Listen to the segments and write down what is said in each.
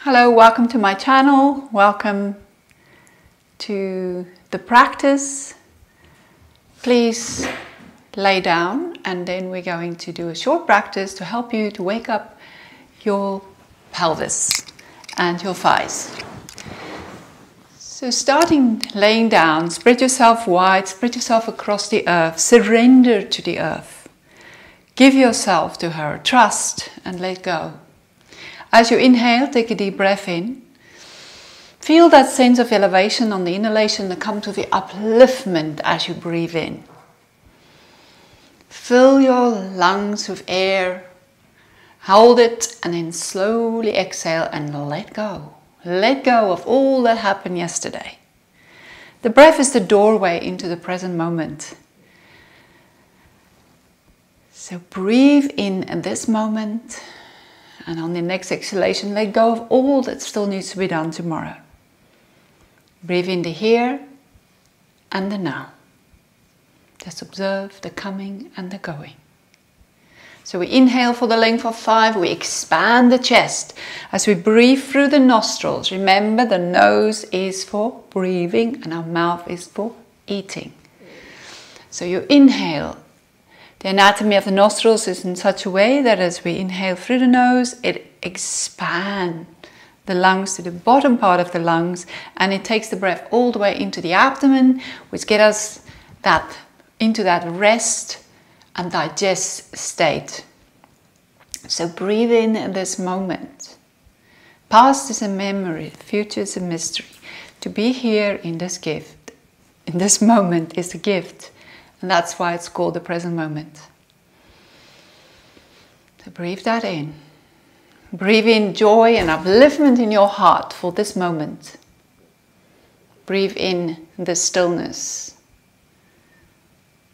Hello, welcome to my channel. Welcome to the practice. Please lay down and then we're going to do a short practice to help you to wake up your pelvis and your thighs. So starting laying down, spread yourself wide, spread yourself across the earth, surrender to the earth. Give yourself to her, trust and let go. As you inhale, take a deep breath in. Feel that sense of elevation on the inhalation and come to the upliftment as you breathe in. Fill your lungs with air. Hold it and then slowly exhale and let go. Let go of all that happened yesterday. The breath is the doorway into the present moment. So breathe in at this moment. And on the next exhalation, let go of all that still needs to be done tomorrow. Breathe in the here and the now. Just observe the coming and the going. So we inhale for the length of 5. We expand the chest as we breathe through the nostrils. Remember, the nose is for breathing and our mouth is for eating. So you inhale. The anatomy of the nostrils is in such a way that as we inhale through the nose, it expands the lungs to the bottom part of the lungs, and it takes the breath all the way into the abdomen, which gets us into that rest and digest state. So breathe in at this moment. Past is a memory, future is a mystery. To be here in this gift, in this moment is a gift. And that's why it's called the present moment. So breathe that in. Breathe in joy and upliftment in your heart for this moment. Breathe in the stillness.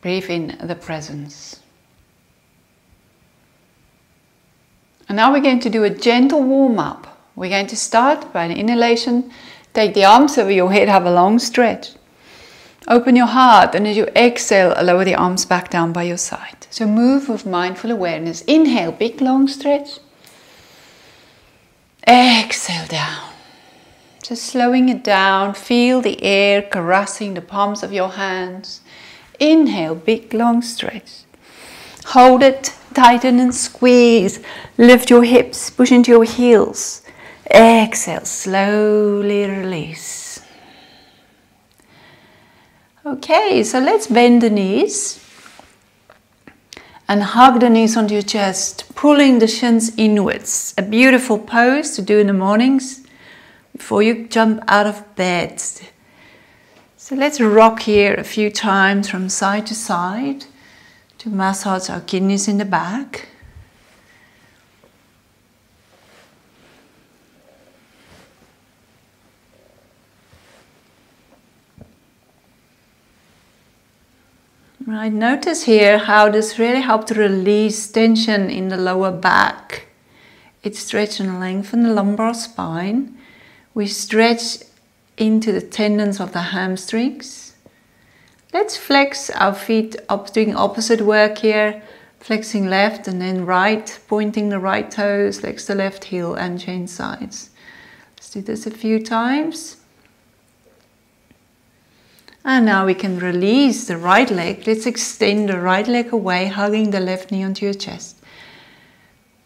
Breathe in the presence. And now we're going to do a gentle warm-up. We're going to start by an inhalation. Take the arms over your head, have a long stretch. Open your heart, and as you exhale, lower the arms back down by your side. So move with mindful awareness. Inhale, big long stretch. Exhale down. Just slowing it down. Feel the air caressing the palms of your hands. Inhale, big long stretch. Hold it, tighten and squeeze. Lift your hips, push into your heels. Exhale, slowly release. Okay, so let's bend the knees and hug the knees onto your chest, pulling the shins inwards. A beautiful pose to do in the mornings before you jump out of bed. So let's rock here a few times from side to side to massage our kidneys in the back. Right, notice here how this really helps to release tension in the lower back. It stretches and lengthens the lumbar spine. We stretch into the tendons of the hamstrings. Let's flex our feet up, doing opposite work here. Flexing left and then right, pointing the right toes, flex the left heel and change sides. Let's do this a few times. And now we can release the right leg. Let's extend the right leg away, hugging the left knee onto your chest.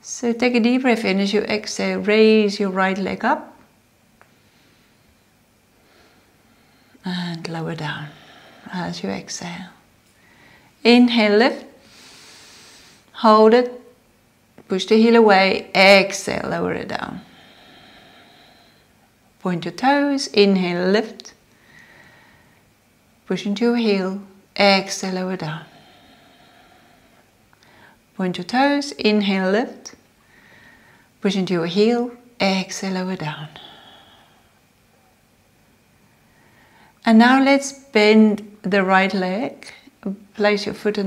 So take a deep breath in as you exhale. Raise your right leg up. And lower down as you exhale. Inhale, lift. Hold it. Push the heel away. Exhale, lower it down. Point your toes. Inhale, lift. Push into your heel, exhale, lower down. Point your toes, inhale, lift. Push into your heel, exhale, lower down. And now let's bend the right leg. Place your foot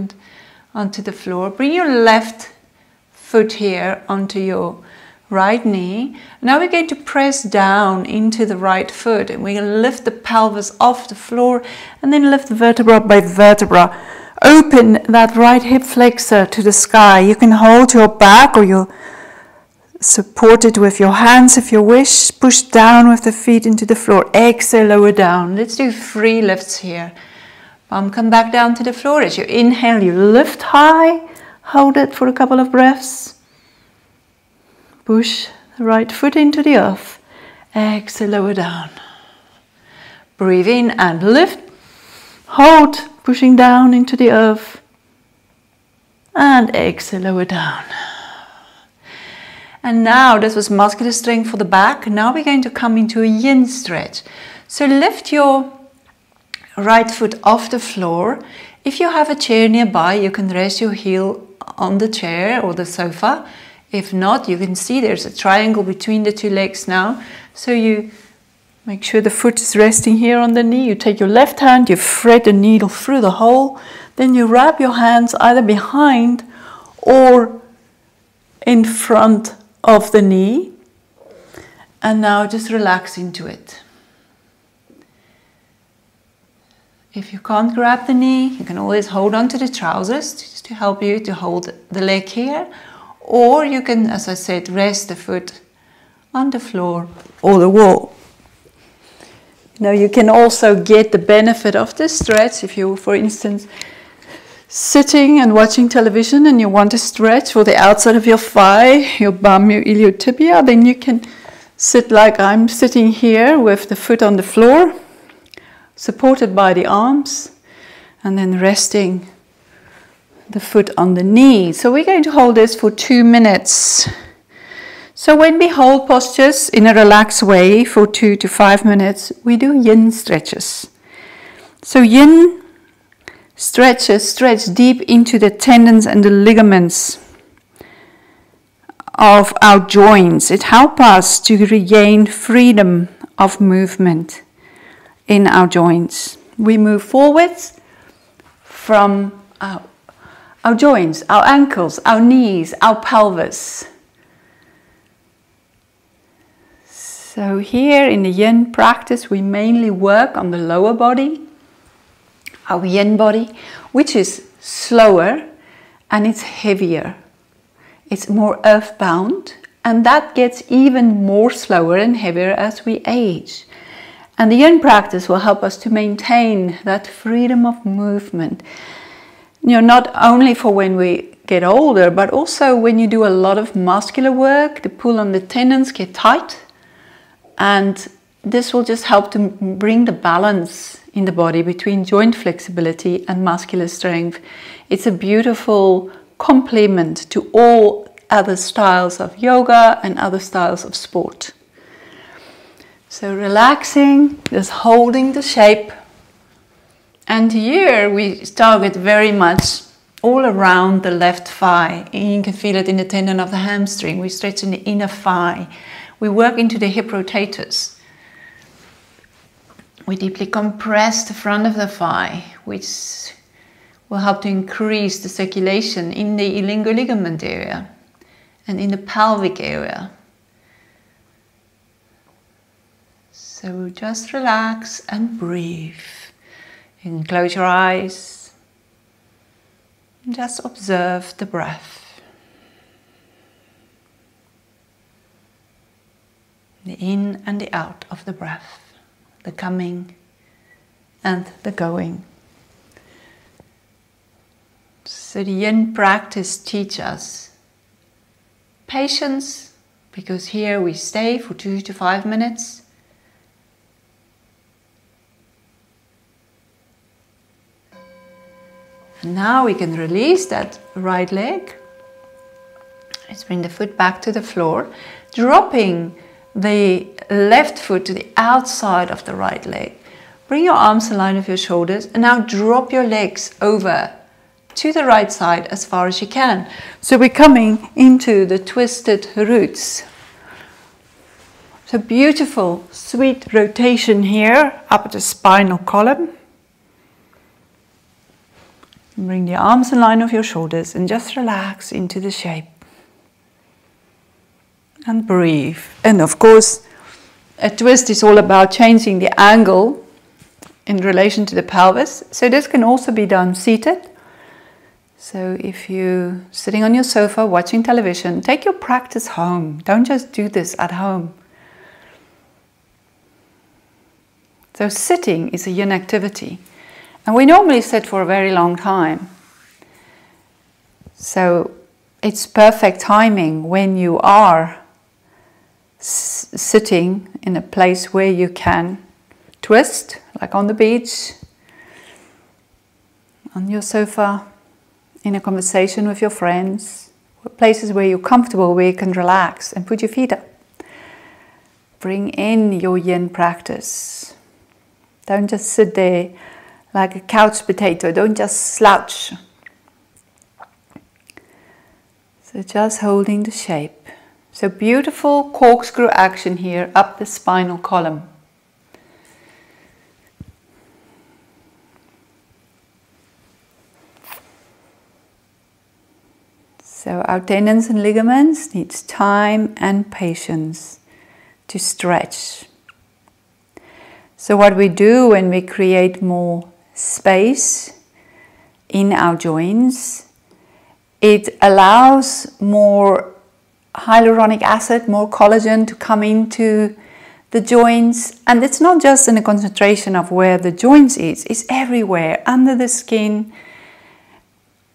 onto the floor. Bring your left foot here onto your right knee. Now we're going to press down into the right foot and we're going to lift the pelvis off the floor and then lift vertebra by vertebra. Open that right hip flexor to the sky. You can hold your back or your Support it with your hands if you wish. Push down with the feet into the floor. Exhale, lower down. Let's do 3 lifts here. Come back down to the floor. As you inhale, you lift high. Hold it for a couple of breaths. Push the right foot into the earth. Exhale, lower down. Breathe in and lift. Hold, pushing down into the earth. And exhale, lower down. And now this was muscular strength for the back. Now we're going to come into a yin stretch. So lift your right foot off the floor. If you have a chair nearby, you can rest your heel on the chair or the sofa. If not, you can see there's a triangle between the 2 legs now. So you make sure the foot is resting here on the knee. You take your left hand, you thread the needle through the hole. Then you wrap your hands either behind or in front of the knee. And now just relax into it. If you can't grab the knee, you can always hold on to the trousers just to help you to hold the leg here. Or you can, as I said, rest the foot on the floor or the wall. Now you can also get the benefit of this stretch if you, for instance, sitting and watching television and you want to stretch for the outside of your thigh, your bum, your iliotibia, then you can sit like I'm sitting here with the foot on the floor, supported by the arms, and then resting the foot on the knee. So we're going to hold this for 2 minutes. So when we hold postures in a relaxed way for 2 to 5 minutes, we do yin stretches. So yin stretches stretch deep into the tendons and the ligaments of our joints. It helps us to regain freedom of movement in our joints. We move forwards from our joints, our ankles, our knees, our pelvis. So here in the yin practice, we mainly work on the lower body, our yin body, which is slower and it's heavier. It's more earthbound, and that gets even more slower and heavier as we age. And the yin practice will help us to maintain that freedom of movement. You know, not only for when we get older, but also when you do a lot of muscular work, the pull on the tendons get tight. And this will just help to bring the balance in the body between joint flexibility and muscular strength. It's a beautiful complement to all other styles of yoga and other styles of sport. So relaxing, just holding the shape. And here we target very much all around the left thigh. And you can feel it in the tendon of the hamstring. We stretch in the inner thigh. We work into the hip rotators. We deeply compress the front of the thigh, which will help to increase the circulation in the ilingual ligament area and in the pelvic area. So just relax and breathe. You can close your eyes and just observe the breath. The in and the out of the breath, the coming and the going. So the yin practice teaches us patience, because here we stay for 2 to 5 minutes. And now we can release that right leg. Let's bring the foot back to the floor, dropping the left foot to the outside of the right leg. Bring your arms in line with your shoulders and now drop your legs over to the right side as far as you can. So we're coming into the twisted roots. So beautiful, sweet rotation here up the spinal column. Bring the arms in line with your shoulders and just relax into the shape. And breathe. And of course, a twist is all about changing the angle in relation to the pelvis. So this can also be done seated. So if you're sitting on your sofa watching television, take your practice home. Don't just do this at home. So sitting is a yin activity. And we normally sit for a very long time. So it's perfect timing when you are sitting in a place where you can twist, like on the beach, on your sofa, in a conversation with your friends, places where you're comfortable, where you can relax and put your feet up. Bring in your yin practice. Don't just sit there like a couch potato. Don't just slouch. So just holding the shape. So beautiful corkscrew action here up the spinal column. So our tendons and ligaments need time and patience to stretch. So what we do when we create more space in our joints, it allows more hyaluronic acid, more collagen to come into the joints. And it's not just in the concentration of where the joints is, it's everywhere, under the skin.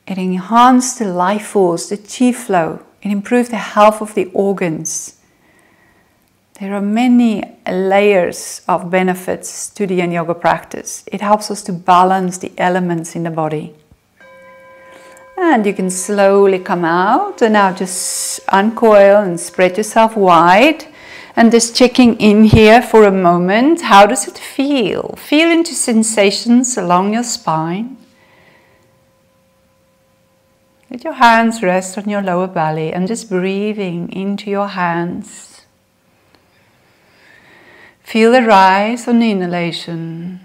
It enhances the life force, the chi flow. It improves the health of the organs. There are many layers of benefits to the Yin Yoga practice. It helps us to balance the elements in the body. And you can slowly come out and now just uncoil and spread yourself wide. And just checking in here for a moment. How does it feel? Feel into sensations along your spine. Let your hands rest on your lower belly and just breathing into your hands. Feel the rise on the inhalation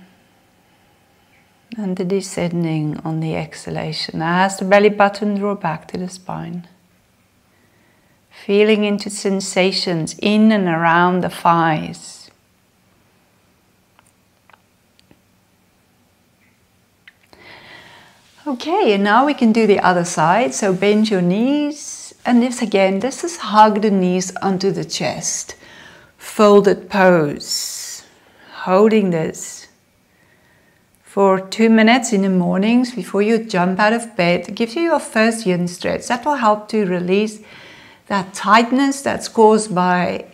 and the descending on the exhalation as the belly button draws back to the spine. Feeling into sensations in and around the thighs. Okay, and now we can do the other side. So bend your knees, and this is hug the knees onto the chest. Folded pose. Holding this for 2 minutes in the mornings before you jump out of bed. It gives you your first yin stretch. That will help to release that tightness that's caused by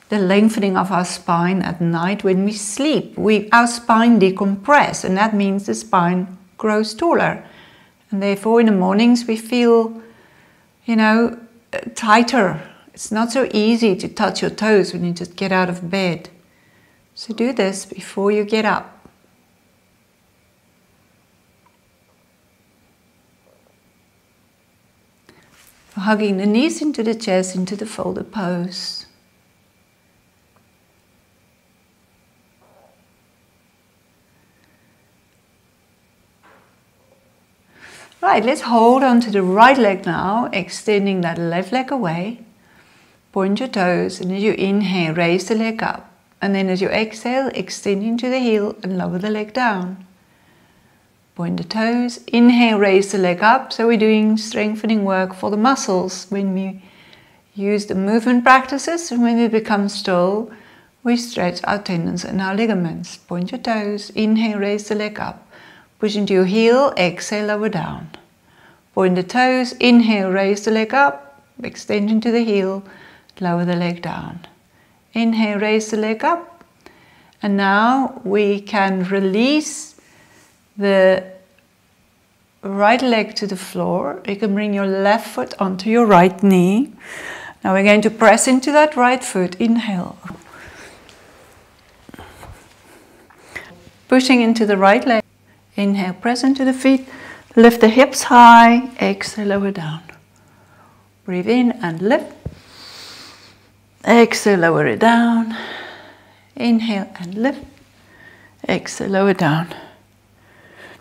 the lengthening of our spine at night when we sleep. Our spine decompresses, and that means the spine grows taller, and therefore in the mornings we feel, tighter. It's not so easy to touch your toes when you just get out of bed. So do this before you get up. Hugging the knees into the chest, into the folded pose. Right, let's hold on to the right leg now, extending that left leg away. Point your toes, and as you inhale, raise the leg up. And then as you exhale, extend into the heel and lower the leg down. Point the toes, inhale, raise the leg up. So we're doing strengthening work for the muscles. When we use the movement practices, and when we become still, we stretch our tendons and our ligaments. Point your toes, inhale, raise the leg up. Push into your heel, exhale, lower down. Point the toes, inhale, raise the leg up, extend into the heel, lower the leg down. Inhale, raise the leg up. And now we can release the right leg to the floor. You can bring your left foot onto your right knee. Now we're going to press into that right foot. Inhale. Pushing into the right leg. Inhale, press into the feet, lift the hips high, exhale, lower down. Breathe in and lift. Exhale, lower it down. Inhale and lift. Exhale, lower down.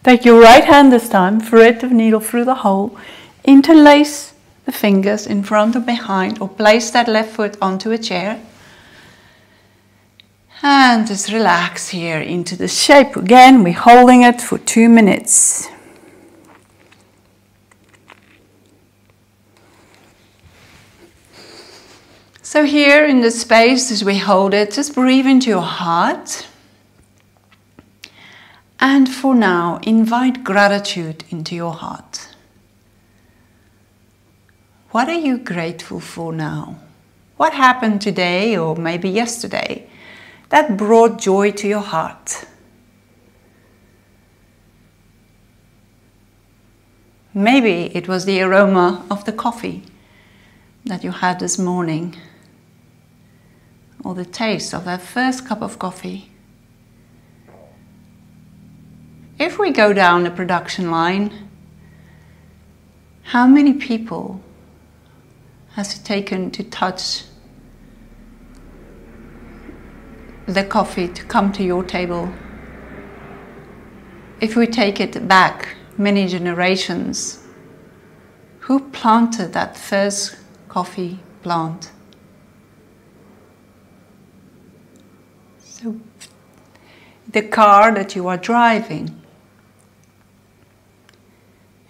Take your right hand this time, thread the needle through the hole, interlace the fingers in front or behind, or place that left foot onto a chair. And just relax here into the shape. Again, we're holding it for 2 minutes. So here in the space as we hold it, just breathe into your heart. And for now, invite gratitude into your heart. What are you grateful for now? What happened today or maybe yesterday that brought joy to your heart? Maybe it was the aroma of the coffee that you had this morning, or the taste of that first cup of coffee. If we go down the production line, how many people has it taken to touch the coffee to come to your table? If we take it back many generations, who planted that first coffee plant? So the car that you are driving,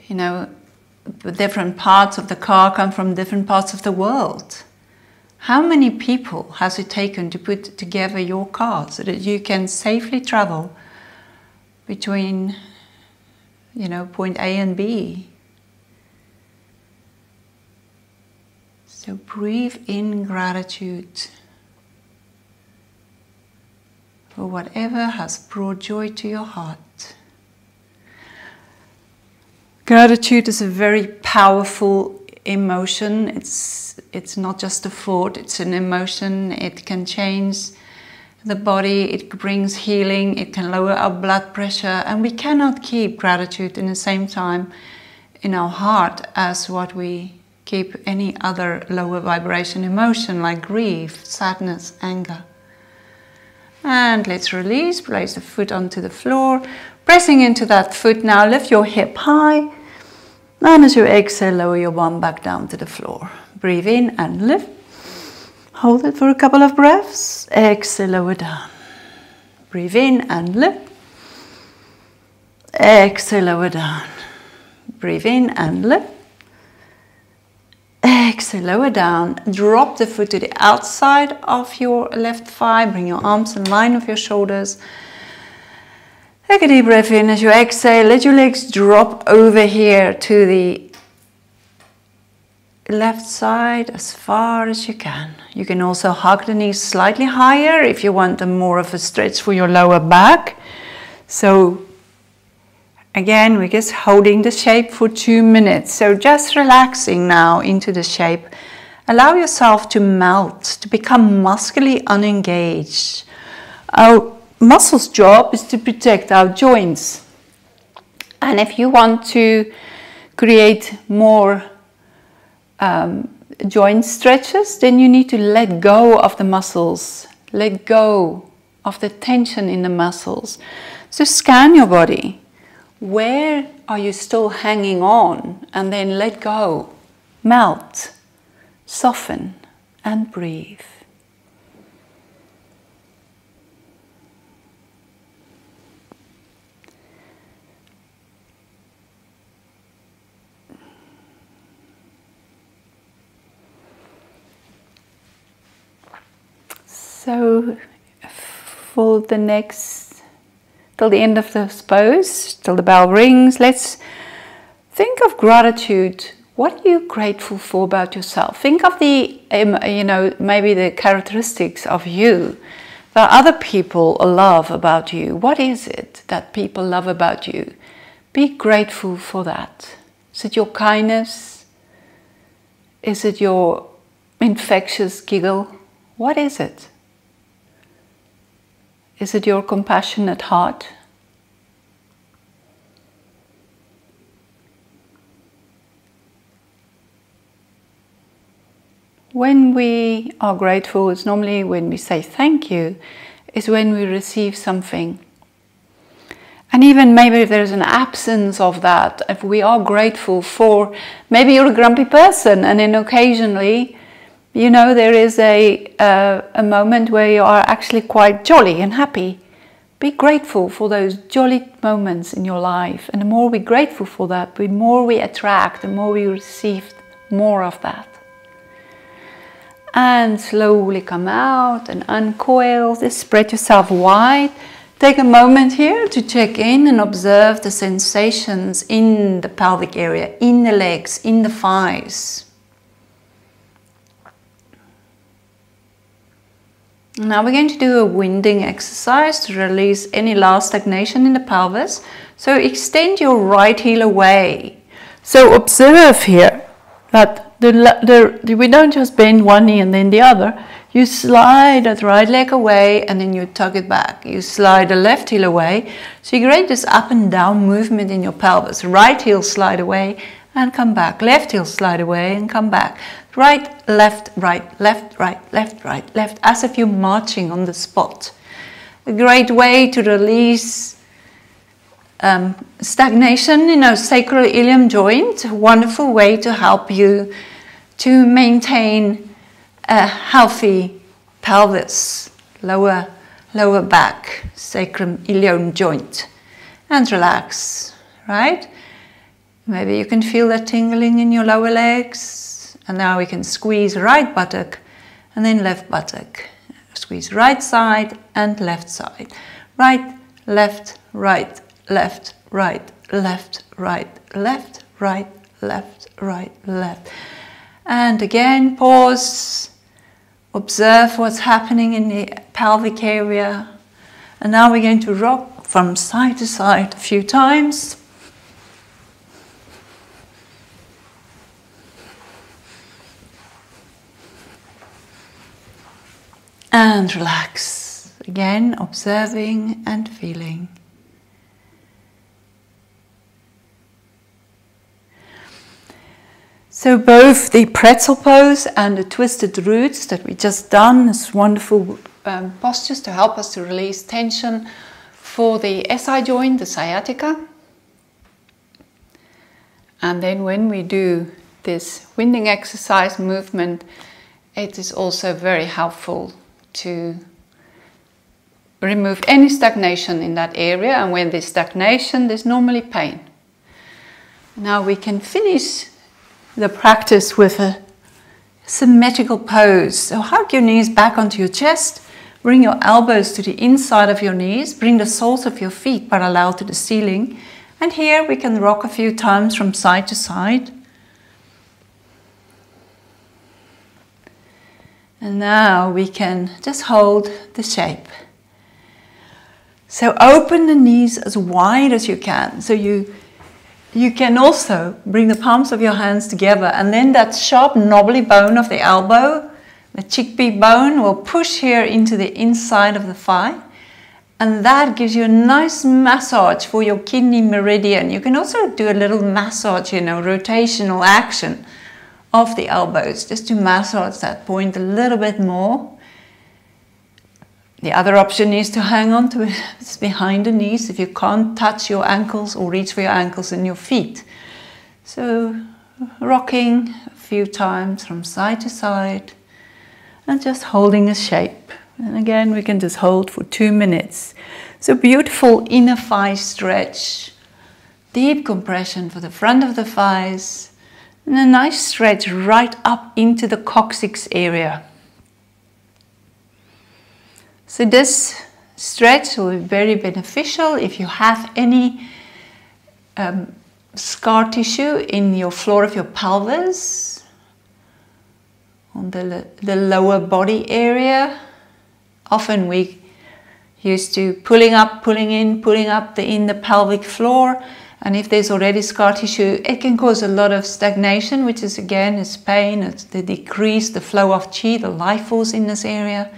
you know, the different parts of the car come from different parts of the world. How many people has it taken to put together your car so that you can safely travel between, you know, point A and B? So breathe in gratitude for whatever has brought joy to your heart. Gratitude is a very powerful emotion. It's not just a thought, it's an emotion. It can change the body, it brings healing, it can lower our blood pressure, and we cannot keep gratitude in the same time in our heart as what we keep any other lower vibration emotion like grief, sadness, anger. And let's release, place the foot onto the floor, pressing into that foot now, lift your hip high. And as you exhale, lower your bum back down to the floor. Breathe in and lift. Hold it for a couple of breaths. Exhale, lower down. Breathe in and lift. Exhale, lower down. Breathe in and lift. Exhale, lower down. Drop the foot to the outside of your left thigh. Bring your arms in line with your shoulders. Take a deep breath in. As you exhale, let your legs drop over here to the left side as far as you can. You can also hug the knees slightly higher if you want more of a stretch for your lower back. So again, we're just holding the shape for 2 minutes. So just relaxing now into the shape. Allow yourself to melt, to become muscly unengaged. Our muscles' job is to protect our joints. And if you want to create more joint stretches, then you need to let go of the muscles, let go of the tension in the muscles. So scan your body. Where are you still hanging on? And then let go, melt, soften, and breathe. So for the next, till the end of this pose, till the bell rings, let's think of gratitude. What are you grateful for about yourself? Think of the, maybe the characteristics of you that other people love about you. What is it that people love about you? Be grateful for that. Is it your kindness? Is it your infectious giggle? What is it? Is it your compassionate heart? When we are grateful, it's normally when we say thank you, is when we receive something. And even maybe if there's an absence of that, if we are grateful for, maybe you're a grumpy person and then occasionally, there is a moment where you are actually quite jolly and happy. Be grateful for those jolly moments in your life. And the more we're grateful for that, the more we attract, the more we receive more of that. And slowly come out and uncoil. Just spread yourself wide. Take a moment here to check in and observe the sensations in the pelvic area, in the legs, in the thighs. Now we're going to do a winding exercise to release any last stagnation in the pelvis. So extend your right heel away. So observe here that we don't just bend one knee and then the other. You slide that right leg away and then you tug it back. You slide the left heel away. So you create this up and down movement in your pelvis. Right heel slide away and come back. Left heel slide away and come back. Right, left, right, left, right, left, right, left. As if you're marching on the spot. A great way to release stagnation in a sacroiliac joint. A wonderful way to help you to maintain a healthy pelvis, lower back, sacroiliac joint, and relax, right? Maybe you can feel that tingling in your lower legs, and now we can squeeze right buttock and then left buttock. Squeeze right side and left side. Right, left, right, left, right, left, right, left, right, left, right, left. And again, pause, observe what's happening in the pelvic area. And now we're going to rock from side to side a few times. And relax. Again, observing and feeling. So both the pretzel pose and the twisted roots that we just done is wonderful postures to help us to release tension for the SI joint, the sciatica. And then when we do this winding exercise movement, it is also very helpful to remove any stagnation in that area. And when there's stagnation, there's normally pain. Now we can finish the practice with a symmetrical pose. So hug your knees back onto your chest, bring your elbows to the inside of your knees, bring the soles of your feet parallel to the ceiling, and here we can rock a few times from side to side. And now we can just hold the shape. So open the knees as wide as you can. So you can also bring the palms of your hands together, and then that sharp knobbly bone of the elbow, the chickpea bone, will push here into the inside of the thigh, and that gives you a nice massage for your kidney meridian. You can also do a little massage, rotational action of the elbows, just to massage that point a little bit more. The other option is to hang on to it behind the knees if you can't touch your ankles or reach for your ankles and your feet. So rocking a few times from side to side and just holding a shape. And again, we can just hold for 2 minutes. So beautiful inner thigh stretch, deep compression for the front of the thighs, and a nice stretch right up into the coccyx area. So this stretch will be very beneficial if you have any scar tissue in your floor of your pelvis, on the lower body area. Often we used to pulling up, pulling in, pulling up in the pelvic floor, and if there's already scar tissue, it can cause a lot of stagnation, which is again is pain. It's the decrease the flow of chi, the life force in this area.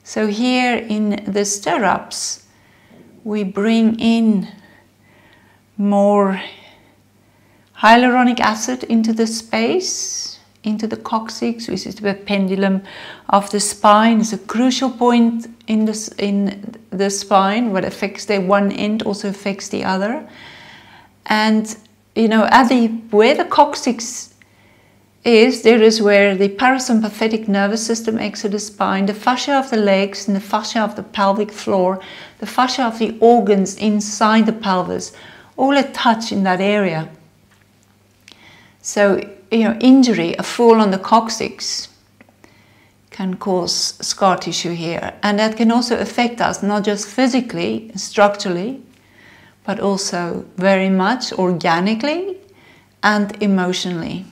So here in the stirrups, we bring in more hyaluronic acid into the space, into the coccyx, which is the pendulum of the spine. It's a crucial point in the spine. What affects the one end also affects the other. And where the coccyx is, there is where the parasympathetic nervous system exits the spine, the fascia of the legs and the fascia of the pelvic floor, the fascia of the organs inside the pelvis, all attach in that area. So, injury, a fall on the coccyx, can cause scar tissue here. And that can also affect us, not just physically, structurally, but also very much organically and emotionally.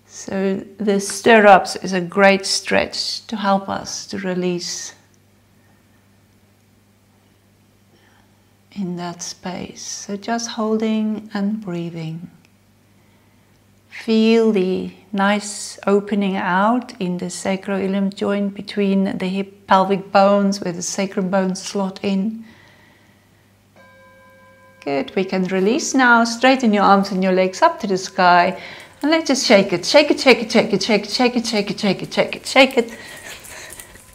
So the stirrups is a great stretch to help us to release in that space. So just holding and breathing. Feel the nice opening out in the sacroiliac joint between the hip pelvic bones with the sacrum bones slot in. Good, we can release now. Straighten your arms and your legs up to the sky. And let's just shake it, shake it, shake it, shake it, shake it, shake it, shake it, shake it, shake it, shake it.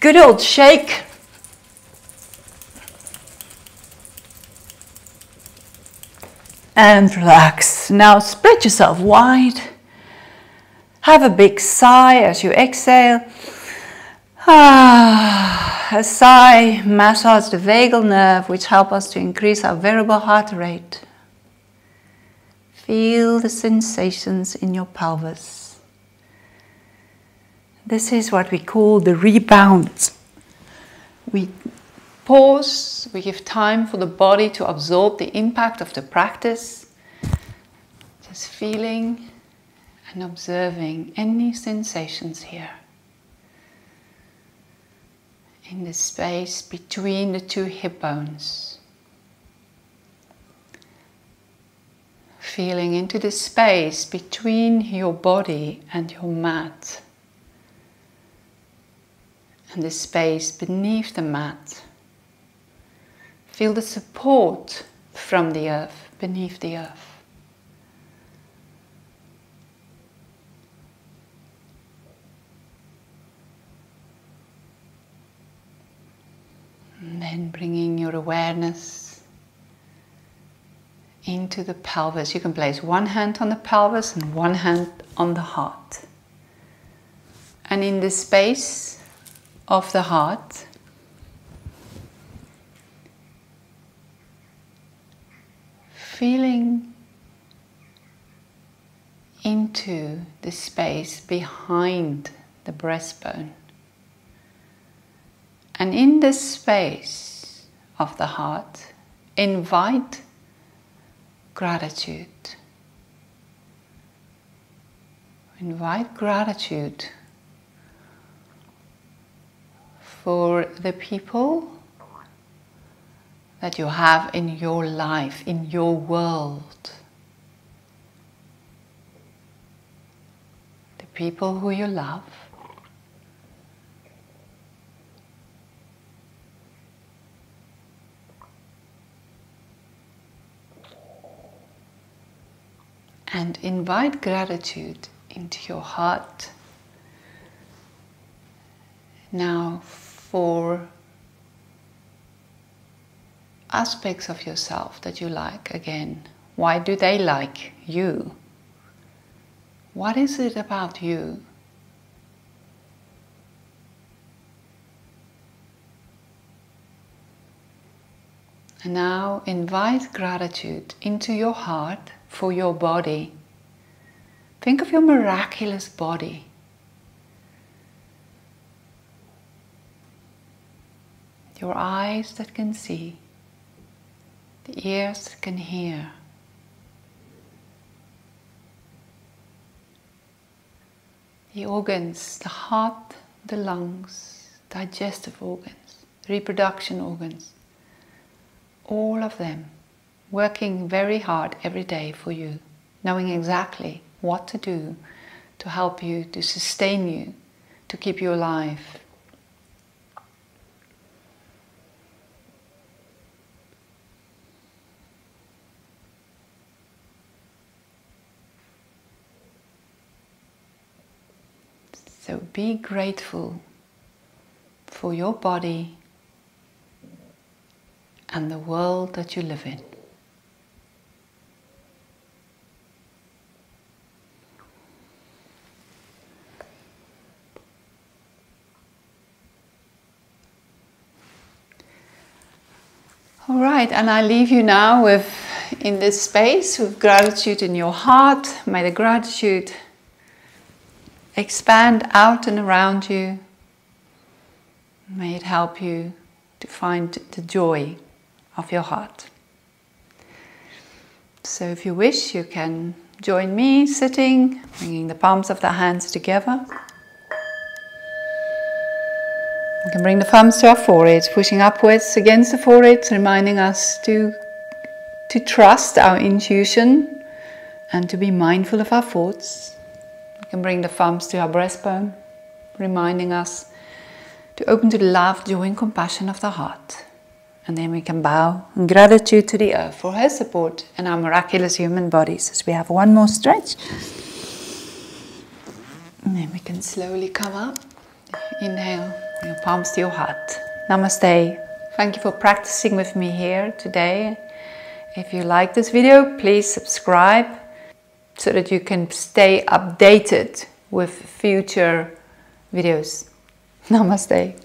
Good old shake. And relax. Now spread yourself wide. Have a big sigh as you exhale. A sigh, massage the vagal nerve, which helps us to increase our variable heart rate. Feel the sensations in your pelvis. This is what we call the rebound. We pause, we give time for the body to absorb the impact of the practice. Just feeling and observing any sensations here. In the space between the two hip bones. Feeling into the space between your body and your mat. And the space beneath the mat. Feel the support from the earth, beneath the earth. And then bringing your awareness into the pelvis. You can place one hand on the pelvis and one hand on the heart. And in the space of the heart, feeling into the space behind the breastbone. And in this space of the heart, invite gratitude. Invite gratitude for the people that you have in your life, in your world. The people who you love. And invite gratitude into your heart now for aspects of yourself that you like. Again, why do they like you? What is it about you? And now invite gratitude into your heart for your body. Think of your miraculous body. Your eyes that can see, the ears that can hear, the organs, the heart, the lungs, digestive organs, reproduction organs, all of them working very hard every day for you, knowing exactly what to do to help you, to sustain you, to keep you alive. So be grateful for your body and the world that you live in. All right, and I leave you now in this space with gratitude in your heart. May the gratitude expand out and around you. May it help you to find the joy of your heart. So if you wish, you can join me sitting, bringing the palms of the hands together. We can bring the thumbs to our foreheads, pushing upwards against the forehead, reminding us to trust our intuition and to be mindful of our thoughts. We can bring the thumbs to our breastbone, reminding us to open to the love, joy and compassion of the heart. And then we can bow in gratitude to the earth for her support and our miraculous human bodies. As we have one more stretch. And then we can slowly come up. Inhale, your palms to your heart. Namaste. Thank you for practicing with me here today. If you like this video, please subscribe so that you can stay updated with future videos. Namaste.